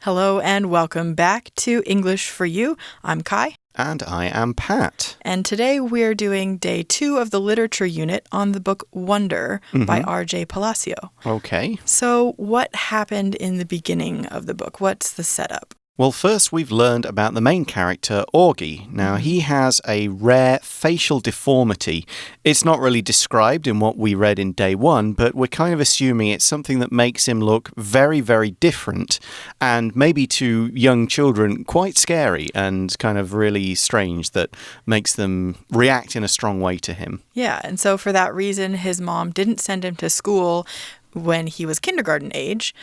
Hello and welcome back to English for You. I'm Kai. And I am Pat. And today we're doing day 2 of the literature unit on the book Wonder by R.J. Palacio. Okay. So what happened in the beginning of the book? What's the setup? Well, first we've learned about the main character, Augie. Now, he has a rare facial deformity. It's not really described in what we read in day 1, but we're kind of assuming it's something that makes him look very, very different and maybe to young children quite scary and kind of really strange that makes them react in a strong way to him. Yeah, and so for that reason, his mom didn't send him to school when he was kindergarten age.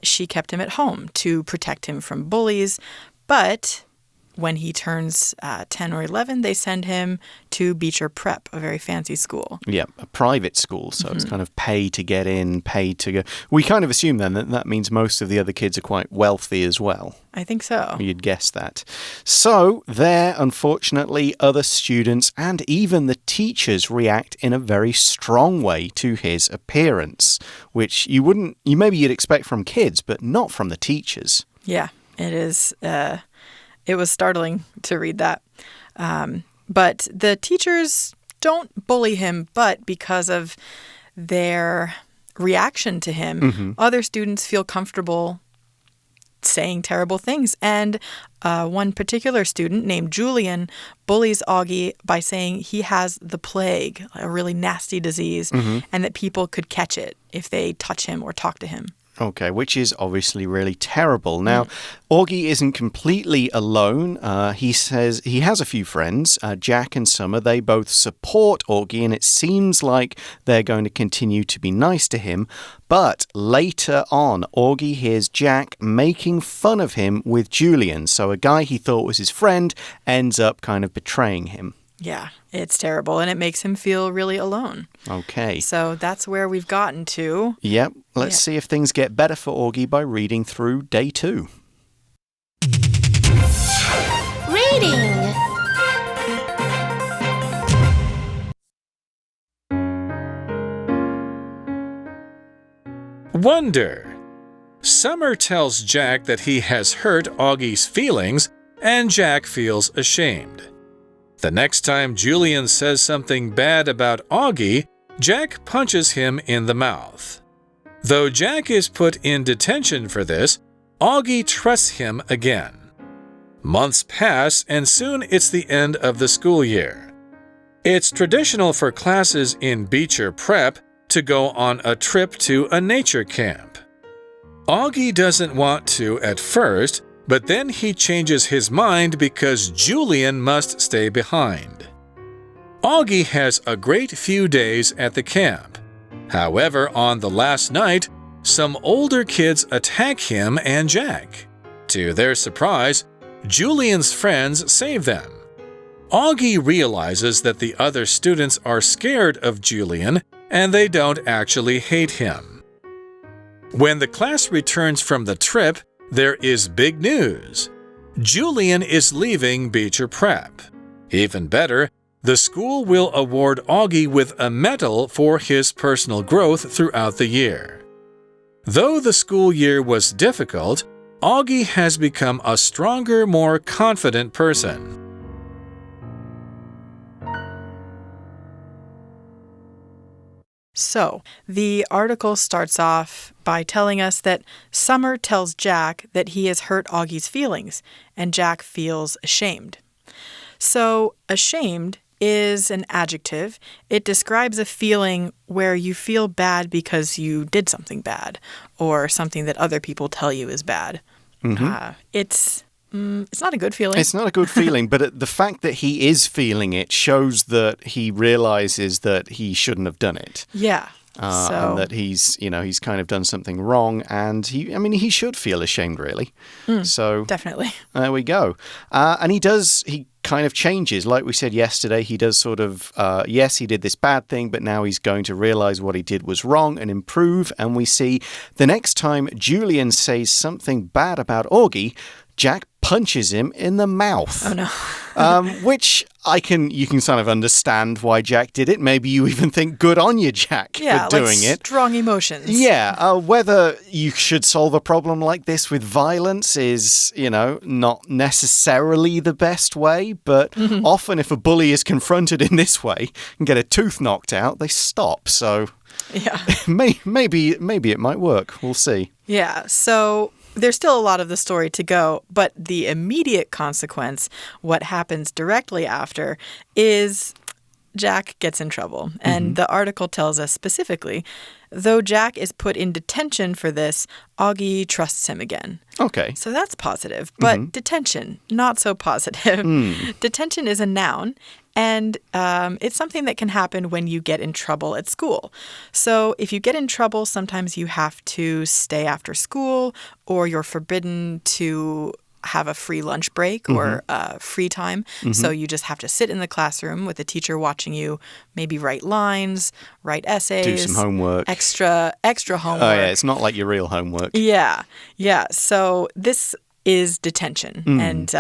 She kept him at home to protect him from bullies. But when he turns 10 or 11, they send him to Beecher Prep, a very fancy school. Yeah, a private school. So it's kind of pay to get in, pay to go. We kind of assume then that that means most of the other kids are quite wealthy as well. I think so. You'd guess that. So there, unfortunately, other students and even the teachers react in a very strong way to his appearance, which maybe you'd expect from kids, but not from the teachers. Yeah, it is. It was startling to read that. But the teachers don't bully him, but because of their reaction to him, other students feel comfortable saying terrible things. And one particular student named Julian bullies Augie by saying he has the plague, a really nasty disease, and that people could catch it if they touch him or talk to him. Okay, which is obviously really terrible. Now, Augie isn't completely alone. He says he has a few friends, Jack and Summer. They both support Augie, and it seems like they're going to continue to be nice to him. But later on, Augie hears Jack making fun of him with Julian. So a guy he thought was his friend ends up kind of betraying him. Yeah, it's terrible, and it makes him feel really alone. Okay. So that's where we've gotten to. Yep. Let's see if things get better for Augie by reading through day 2. Reading. Wonder. Summer tells Jack that he has hurt Augie's feelings, and Jack feels ashamed. The next time Julian says something bad about Augie, Jack punches him in the mouth. Though Jack is put in detention for this, Augie trusts him again. Months pass, and soon it's the end of the school year. It's traditional for classes in Beecher Prep to go on a trip to a nature camp. Augie doesn't want to at first, but then he changes his mind because Julian must stay behind. Augie has a great few days at the camp. However, on the last night, some older kids attack him and Jack. To their surprise, Julian's friends save them. Augie realizes that the other students are scared of Julian and they don't actually hate him. When the class returns from the trip, there is big news. Julian is leaving Beecher Prep. Even better, the school will award Augie with a medal for his personal growth throughout the year. Though the school year was difficult, Augie has become a stronger, more confident person. So, the article starts off by telling us that Summer tells Jack that he has hurt Augie's feelings, and Jack feels ashamed. So, ashamed is an adjective. It describes a feeling where you feel bad because you did something bad, or something that other people tell you is bad. It's not a good feeling. It's not a good feeling, but the fact that he is feeling it shows that he realizes that he shouldn't have done it. Yeah. And that he's kind of done something wrong, and he should feel ashamed, really. So definitely. There we go. And he kind of changes. Like we said yesterday, he does sort of, yes, he did this bad thing, but now he's going to realize what he did was wrong and improve. And we see the next time Julian says something bad about Augie, Jack punches him in the mouth. Oh, no. Which you can sort of understand why Jack did it. Maybe you even think good on you, Jack, for doing it. Strong emotions. Yeah. Whether you should solve a problem like this with violence is, not necessarily the best way. But often if a bully is confronted in this way and get a tooth knocked out, they stop. So yeah, maybe it might work. We'll see. Yeah. So there's still a lot of the story to go, but the immediate consequence, what happens directly after, is Jack gets in trouble. And the article tells us specifically, though Jack is put in detention for this, Augie trusts him again. Okay. So that's positive. But detention, not so positive. Detention is a noun. And it's something that can happen when you get in trouble at school. So if you get in trouble, sometimes you have to stay after school, or you're forbidden to have a free lunch break or free time. So you just have to sit in the classroom with the teacher watching you, maybe write lines, write essays. Do some homework. Extra homework. Oh, yeah. It's not like your real homework. Yeah. So this is detention. And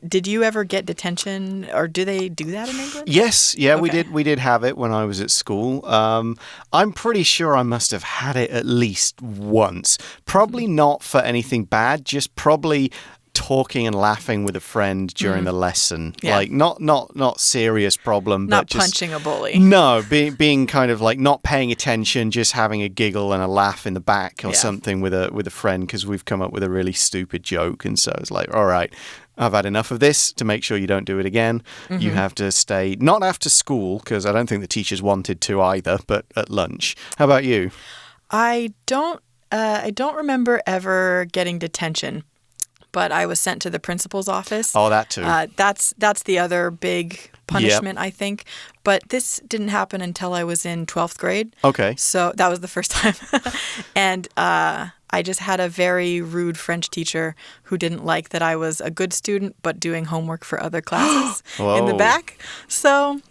did you ever get detention, or do they do that in England? Yes, yeah, Okay. we did have it when I was at school. I'm pretty sure I must have had it at least once. Probably not for anything bad, just probably talking and laughing with a friend during the lesson. Yeah. Like not serious problem, Not but just punching a bully. No, being kind of like not paying attention, just having a giggle and a laugh in the back or something with a friend because we've come up with a really stupid joke, and so it's like, all right, I've had enough of this. To make sure you don't do it again, you have to stay not after school, because I don't think the teachers wanted to either, but at lunch. How about you? I don't remember ever getting detention, but I was sent to the principal's office. Oh, that too. That's the other big punishment, I think. But this didn't happen until I was in 12th grade. Okay. So that was the first time. And I just had a very rude French teacher who didn't like that I was a good student but doing homework for other classes in the back. So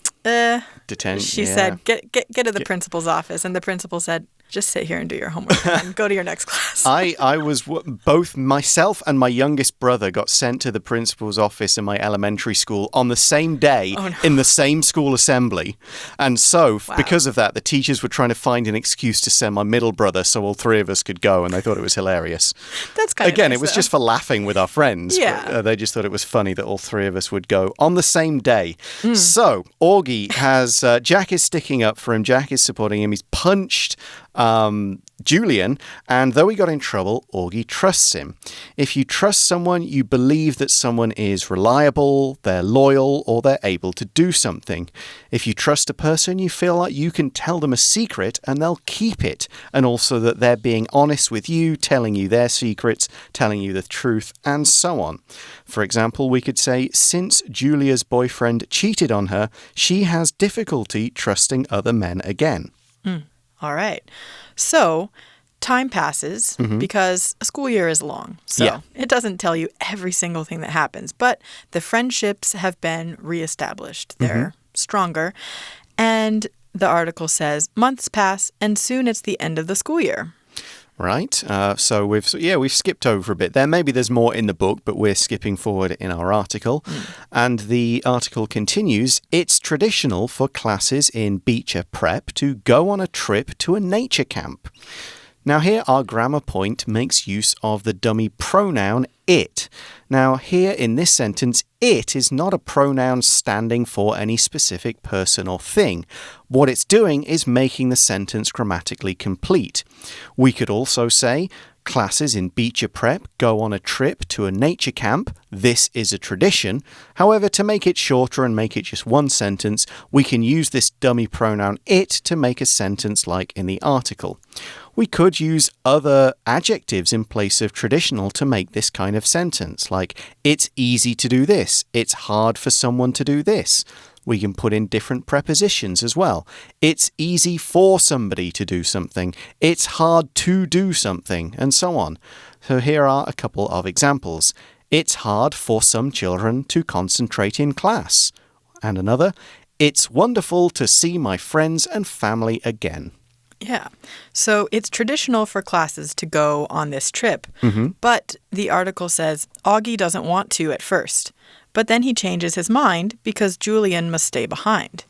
Detention. she said, get to the principal's office. And the principal said, just sit here and do your homework and go to your next class. I was both myself and my youngest brother got sent to the principal's office in my elementary school on the same day in the same school assembly. And so because of that, the teachers were trying to find an excuse to send my middle brother so all three of us could go, and they thought it was hilarious. That's kind of Again, nice, it was though. just for laughing with our friends. Yeah. But, they just thought it was funny that all three of us would go on the same day. So Augie has Jack is sticking up for him. Jack is supporting him. He's punched Julian, and though he got in trouble, Augie trusts him. If you trust someone, you believe that someone is reliable, they're loyal, or they're able to do something. If you trust a person, you feel like you can tell them a secret and they'll keep it, and also that they're being honest with you, telling you their secrets, telling you the truth, and so on. For example, we could say, since Julia's boyfriend cheated on her, she has difficulty trusting other men again. All right. So time passes because a school year is long. So it doesn't tell you every single thing that happens. But the friendships have been reestablished. They're stronger. And the article says, months pass and soon it's the end of the school year. Right. So we've skipped over a bit there. Maybe there's more in the book, but we're skipping forward in our article. And the article continues, it's traditional for classes in Beecher Prep to go on a trip to a nature camp. Now here our grammar point makes use of the dummy pronoun it. Now here in this sentence, it is not a pronoun standing for any specific person or thing. What it's doing is making the sentence grammatically complete. We could also say, classes in Beecher Prep go on a trip to a nature camp. This is a tradition. However, to make it shorter and make it just one sentence, we can use this dummy pronoun it to make a sentence like in the article. We could use other adjectives in place of traditional to make this kind of sentence, like it's easy to do this, it's hard for someone to do this. We can put in different prepositions as well. It's easy for somebody to do something, it's hard to do something, and so on. So here are a couple of examples. It's hard for some children to concentrate in class. And another, it's wonderful to see my friends and family again. Yeah. So it's traditional for classes to go on this trip, but the article says Augie doesn't want to at first, but then he changes his mind because Julian must stay behind.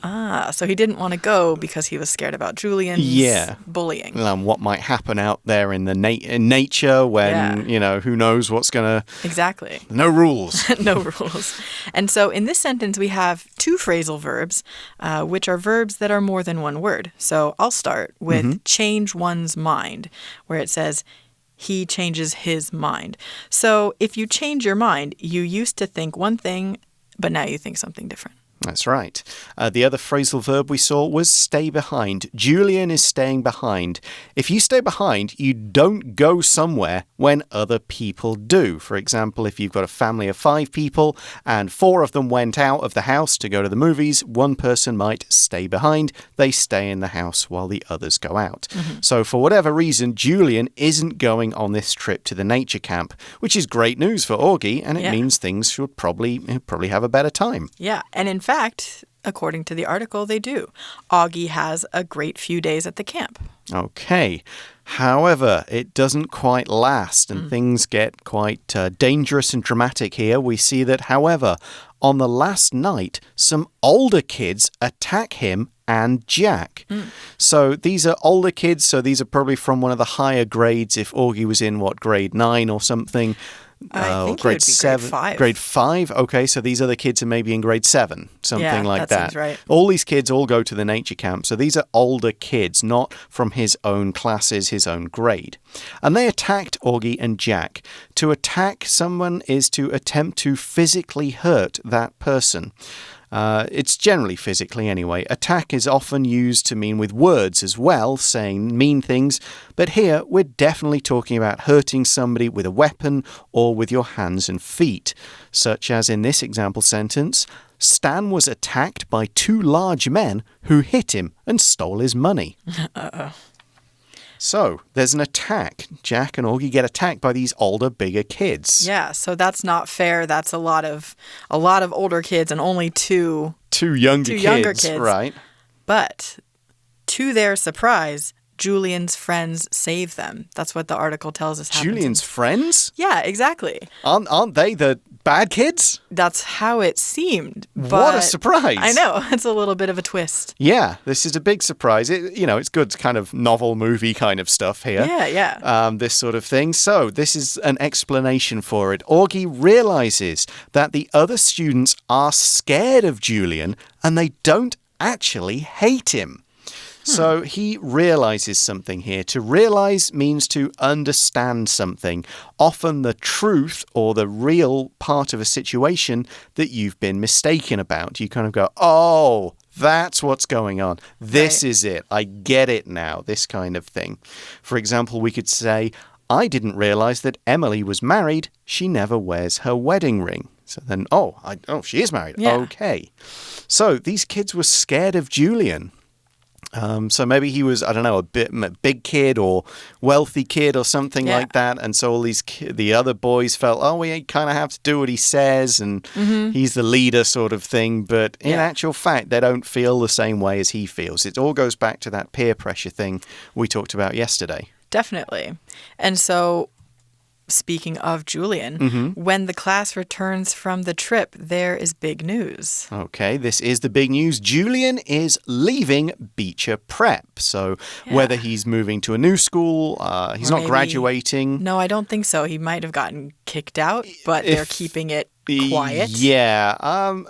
So he didn't want to go because he was scared about Julian's bullying. What might happen out there in the in nature when, who knows what's going to... Exactly. No rules. No rules. And so in this sentence, we have two phrasal verbs, which are verbs that are more than one word. So I'll start with change one's mind, where it says... he changes his mind. So if you change your mind, you used to think one thing, but now you think something different. That's right. The other phrasal verb we saw was stay behind. Julian is staying behind. If you stay behind, you don't go somewhere when other people do. For example, if you've got a family of 5 people and 4 of them went out of the house to go to the movies, one person might stay behind. They stay in the house while the others go out. So for whatever reason, Julian isn't going on this trip to the nature camp, which is great news for Augie, and it means things should probably have a better time. Yeah, and in fact, according to the article, they do. Augie has a great few days at the camp. Okay. However, it doesn't quite last, and things get quite dangerous and dramatic here. We see that, however, on the last night, some older kids attack him and Jack. So these are older kids, so these are probably from one of the higher grades. If Augie was in, grade 9 or something? I think grade it would be 7. grade 5. Grade 5? Okay, so these other kids are maybe in grade 7, something like that. Seems right. All these kids all go to the nature camp, so these are older kids, not from his own classes, his own grade. And they attacked Augie and Jack. To attack someone is to attempt to physically hurt that person. It's generally physically anyway. Attack is often used to mean with words as well, saying mean things. But here, we're definitely talking about hurting somebody with a weapon or with your hands and feet. Such as in this example sentence, Stan was attacked by 2 large men who hit him and stole his money. So, there's an attack. Jack and Augie get attacked by these older, bigger kids. Yeah, so that's not fair. That's a lot of older kids and only two younger kids. Right. But to their surprise, Julian's friends save them. That's what the article tells us happened. Julian's friends? Yeah, exactly. Aren't they the bad kids? That's how it seemed. What a surprise. I know. It's a little bit of a twist. Yeah, this is a big surprise. It's good kind of novel movie kind of stuff here. Yeah. This sort of thing. So this is an explanation for it. Augie realizes that the other students are scared of Julian and they don't actually hate him. So he realizes something here. To realize means to understand something, often the truth or the real part of a situation that you've been mistaken about. You kind of go, oh, that's what's going on. This is it. I get it now, this kind of thing. For example, we could say, I didn't realize that Emily was married. She never wears her wedding ring. So then, she is married. Yeah. Okay. So these kids were scared of Julian. So maybe he was, a big kid or wealthy kid or something like that. And so all the other boys felt, we kind of have to do what he says and he's the leader sort of thing. But in actual fact, they don't feel the same way as he feels. It all goes back to that peer pressure thing we talked about yesterday. Definitely. And so, speaking of Julian, when the class returns from the trip, there is big news. Okay, this is the big news. Julian is leaving Beecher Prep. So whether he's moving to a new school, he's not graduating. No, I don't think so. He might have gotten kicked out, but they're keeping it quiet. Yeah.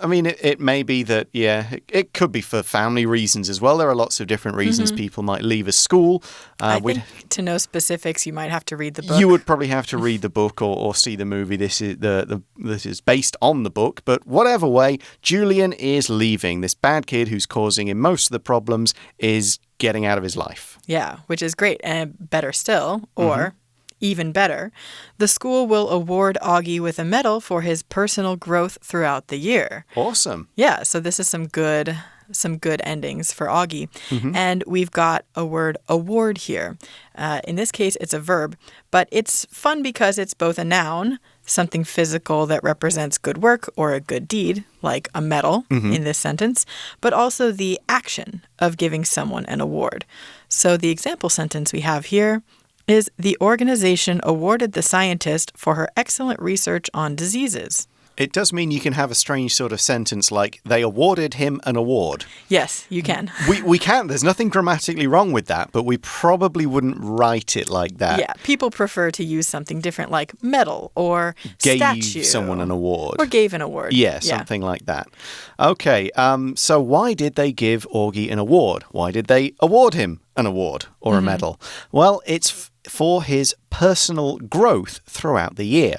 It may be that, it could be for family reasons as well. There are lots of different reasons people might leave a school. I think to know specifics, you might have to read the book. You would probably have to read the book or see the movie. This is based on the book. But whatever way, Julian is leaving. This bad kid who's causing him most of the problems is getting out of his life. Yeah, which is great. And better still, or... even better, the school will award Augie with a medal for his personal growth throughout the year. Awesome. Yeah, so this is some good endings for Augie. And we've got a word award here. In this case, it's a verb, but it's fun because it's both a noun, something physical that represents good work or a good deed, like a medal in this sentence, but also the action of giving someone an award. So the example sentence we have here is the organization awarded the scientist for her excellent research on diseases. It does mean you can have a strange sort of sentence like, they awarded him an award. Yes, you can. We can. There's nothing grammatically wrong with that, but we probably wouldn't write it like that. Yeah, people prefer to use something different like medal or statue. Gave someone an award. Or gave an award. Yeah, something like that. Okay, so why did they give Augie an award? Why did they award him an award or a medal? Well, it's for his personal growth throughout the year.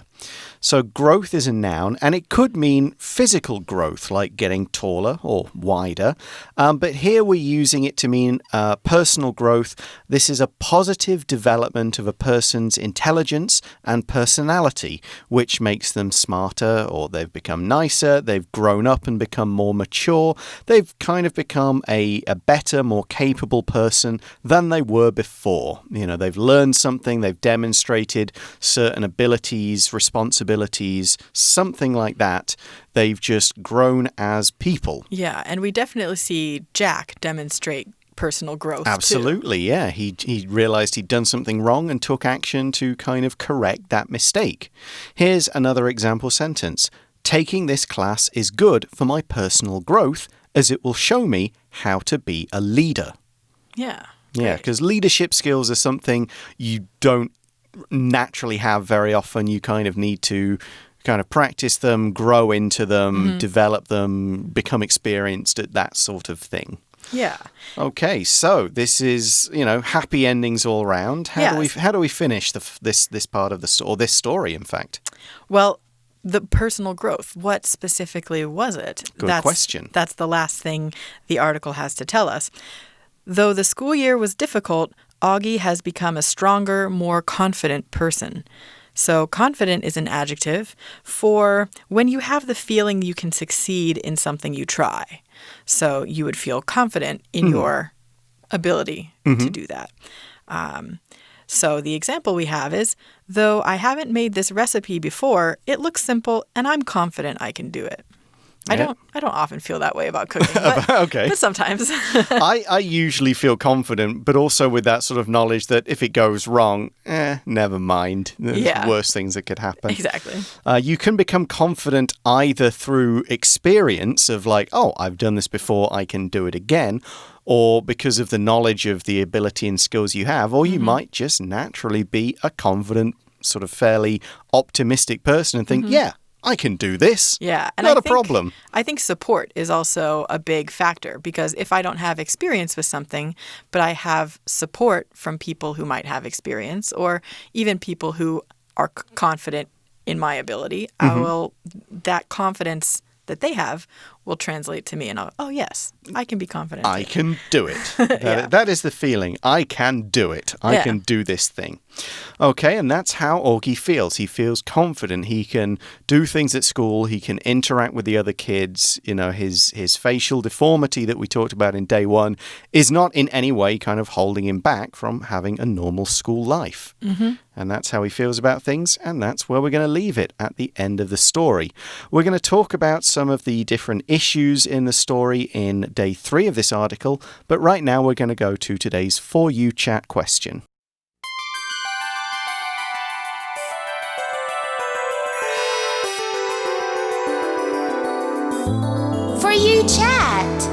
So growth is a noun, and it could mean physical growth, like getting taller or wider. But here we're using it to mean personal growth. This is a positive development of a person's intelligence and personality, which makes them smarter, or they've become nicer, they've grown up and become more mature. They've kind of become a better, more capable person than they were before. You know, they've learned something, they've demonstrated certain abilities, responsibilities, something like that. They've just grown as people. Yeah, and we definitely see Jack demonstrate personal growth. Absolutely, too. Yeah. He realized he'd done something wrong and took action to kind of correct that mistake. Here's another example sentence. Taking this class is good for my personal growth as it will show me how to be a leader. Yeah. Yeah, because leadership skills are something you don't naturally have very often. You kind of need to kind of practice them, grow into them, develop them, become experienced at that sort of thing. Yeah. Okay, so this is, happy endings all around. How do we finish this part of this story, in fact? Well, the personal growth, what specifically was it? Good question. That's the last thing the article has to tell us. Though the school year was difficult, Augie has become a stronger, more confident person. So confident is an adjective for when you have the feeling you can succeed in something you try. So you would feel confident in your ability to do that. So the example we have is, though I haven't made this recipe before, it looks simple and I'm confident I can do it. Yeah. I don't often feel that way about cooking, but, okay. but sometimes. I usually feel confident, but also with that sort of knowledge that if it goes wrong, never mind. There's worse things that could happen. Exactly. You can become confident either through experience of like, oh, I've done this before, I can do it again, or because of the knowledge of the ability and skills you have, or you might just naturally be a confident, sort of fairly optimistic person and think, yeah, I can do this. Yeah. And Not a problem. I think support is also a big factor because if I don't have experience with something, but I have support from people who might have experience or even people who are confident in my ability, that confidence that they have will translate to me and oh yes, I can be confident. I can do it. That is the feeling. I can do it. I can do this thing. Okay, and that's how Augie feels. He feels confident. He can do things at school. He can interact with the other kids. His facial deformity that we talked about in day one is not in any way kind of holding him back from having a normal school life. And that's how he feels about things, and that's where we're going to leave it at the end of the story. We're going to talk about some of the different issues in the story in day 3 of this article, but right now we're going to go to today's For You Chat question. For You Chat.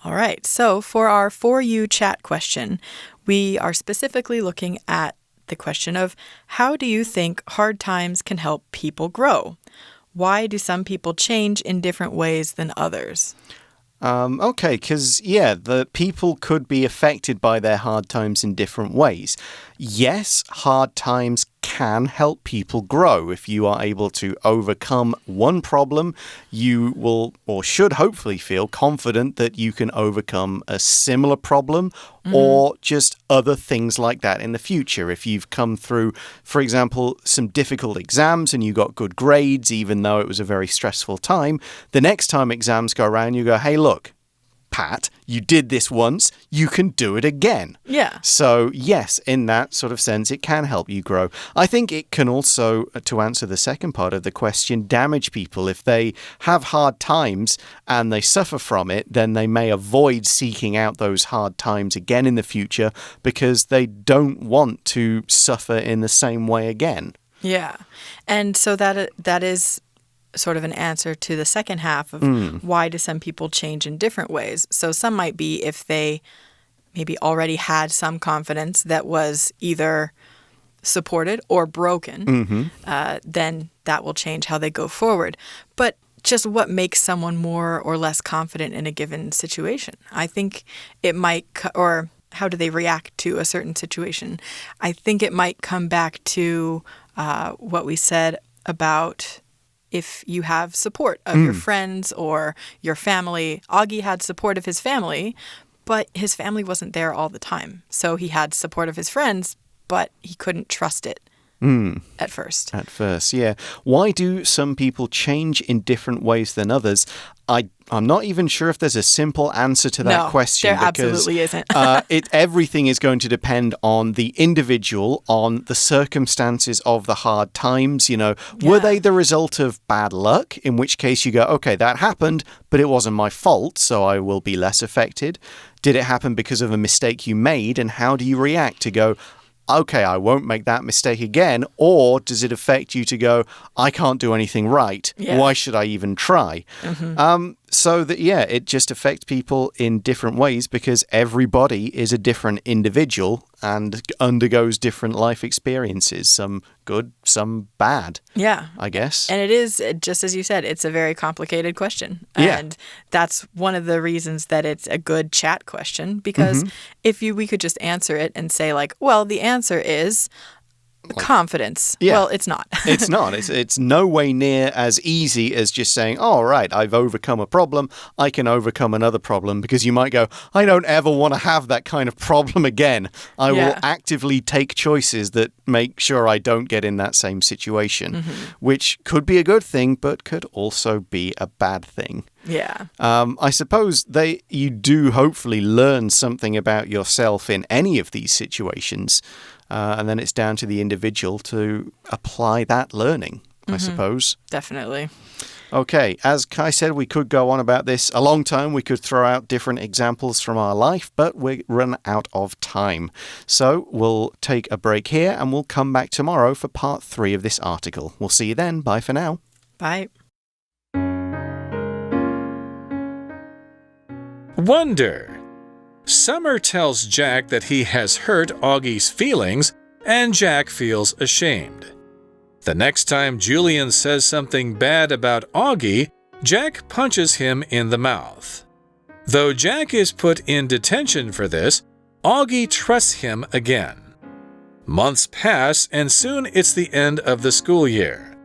All right, so for our For You Chat question, we are specifically looking at the question of how do you think hard times can help people grow? Why do some people change in different ways than others? Okay, because, the people could be affected by their hard times in different ways. Yes, hard times can help people grow. If you are able to overcome one problem, you will or should hopefully feel confident that you can overcome a similar problem or just other things like that in the future. If you've come through, for example, some difficult exams and you got good grades, even though it was a very stressful time, the next time exams go around, you go, hey, look, Pat, you did this once, you can do it again. Yeah. So, yes, in that sort of sense, it can help you grow. I think it can also, to answer the second part of the question, damage people. If they have hard times and they suffer from it, then they may avoid seeking out those hard times again in the future because they don't want to suffer in the same way again. Yeah. And so that is sort of an answer to the second half of why do some people change in different ways. So some might be if they maybe already had some confidence that was either supported or broken, then that will change how they go forward. But just what makes someone more or less confident in a given situation? I think it might, or how do they react to a certain situation? I think it might come back to what we said about if you have support of your friends or your family. Augie had support of his family, but his family wasn't there all the time. So he had support of his friends, but he couldn't trust it at first. At first, yeah. Why do some people change in different ways than others? I'm not even sure if there's a simple answer to that question. There absolutely isn't. Everything is going to depend on the individual, on the circumstances of the hard times. Were they the result of bad luck? In which case you go, okay, that happened, but it wasn't my fault, so I will be less affected. Did it happen because of a mistake you made? And how do you react to go, okay, I won't make that mistake again? Or does it affect you to go, I can't do anything right. Yeah. Why should I even try? So that, it just affects people in different ways because everybody is a different individual and undergoes different life experiences, some good, some bad. Yeah. I guess. And it is, just as you said, it's a very complicated question. Yeah. And that's one of the reasons that it's a good chat question, because we could just answer it and say like, well, the answer is confidence. Yeah. Well, it's not. It's not. It's no way near as easy as just saying, all right, I've overcome a problem. I can overcome another problem, because you might go, I don't ever want to have that kind of problem again. I will actively take choices that make sure I don't get in that same situation, which could be a good thing, but could also be a bad thing. Yeah. I suppose you do hopefully learn something about yourself in any of these situations. And then it's down to the individual to apply that learning, I suppose. Definitely. Okay, as Kai said, we could go on about this a long time. We could throw out different examples from our life, but we run out of time. So we'll take a break here and we'll come back tomorrow for part 3 of this article. We'll see you then. Bye for now. Bye. Wonder. Summer tells Jack that he has hurt Augie's feelings, and Jack feels ashamed. The next time Julian says something bad about Augie, Jack punches him in the mouth. Though Jack is put in detention for this, Augie trusts him again. Months pass, and soon it's the end of the school year.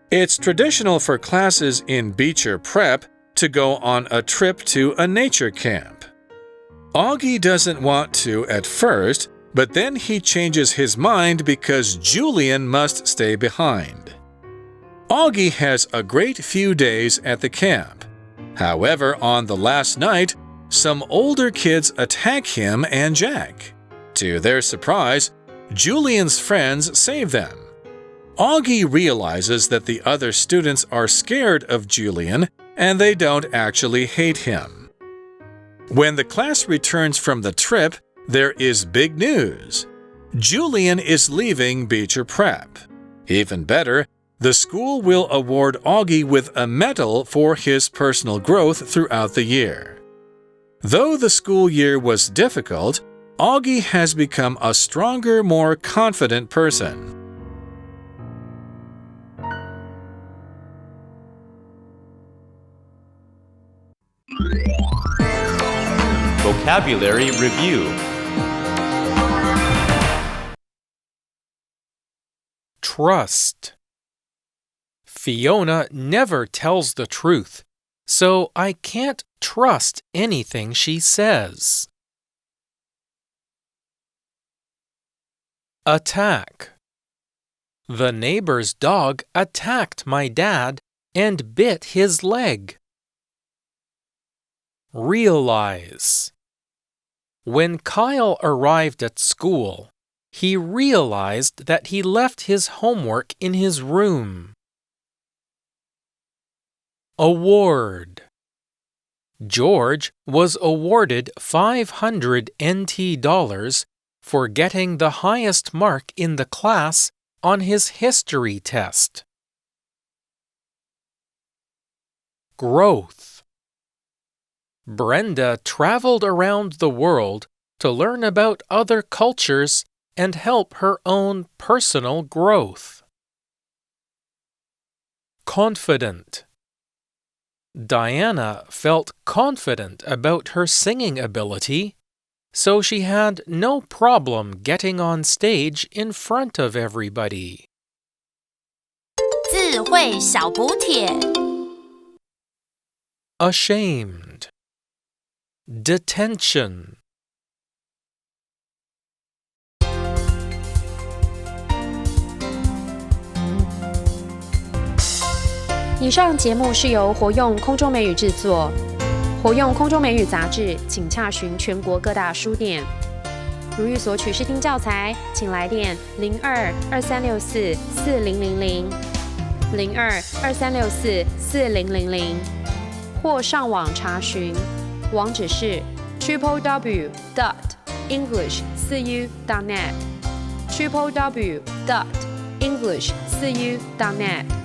It's traditional for classes in Beecher Prep to go on a trip to a nature camp. Augie doesn't want to at first, but then he changes his mind because Julian must stay behind. Augie has a great few days at the camp. However, on the last night, some older kids attack him and Jack. To their surprise, Julian's friends save them. Augie realizes that the other students are scared of Julian and they don't actually hate him. When the class returns from the trip, there is big news. Julian is leaving Beecher Prep. Even better, the school will award Augie with a medal for his personal growth throughout the year. Though the school year was difficult, Augie has become a stronger, more confident person. Vocabulary Review. Trust. Fiona never tells the truth, so I can't trust anything she says. Attack. The neighbor's dog attacked my dad and bit his leg. Realize. When Kyle arrived at school, he realized that he left his homework in his room. Award. George was awarded $500 NT for getting the highest mark in the class on his history test. Growth. Brenda traveled around the world to learn about other cultures and help her own personal growth. Confident. Diana felt confident about her singing ability, so she had no problem getting on stage in front of everybody. 智慧小补帖 Ashamed. Detention. 以上节目是由活用空中美语制作，活用空中美语杂志，请洽询全国各大书店。如欲索取试听教材，请来电02-2364-4000 02-2364-4000，或上网查询，网址是 www.english4u.net www.english4u.net